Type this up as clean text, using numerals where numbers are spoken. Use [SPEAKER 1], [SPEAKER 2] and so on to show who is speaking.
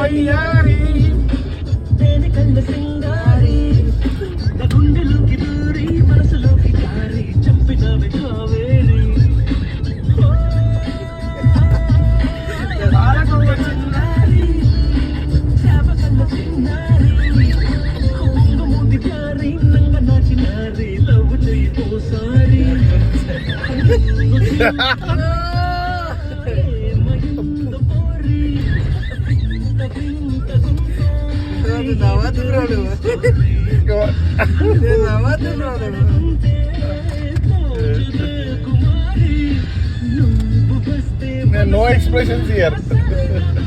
[SPEAKER 1] వయ్యారి
[SPEAKER 2] తేనె కళ్ళ సింగారి నా గుండెలోకి దూరి మనసులోకి జారి చంపినవి కావేరి చిన్నారి చేప కళ్ళ చిన్నారి మూది ప్యారి నంగ నాచినారి లవ్ చెయ్యి ఓసారి
[SPEAKER 1] No expressions here.